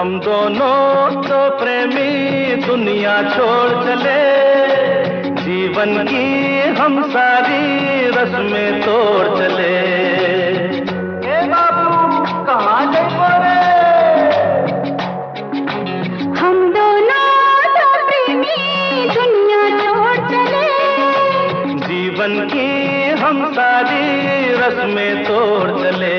हम दोनों तो प्रेमी दुनिया छोड़ चले, जीवन की हम सारी रस्में तोड़ चले। ए बाबू कहाँ गए रे? हम दोनों तो प्रेमी दुनिया छोड़ चले, जीवन की हम सारी रस्में तोड़ चले।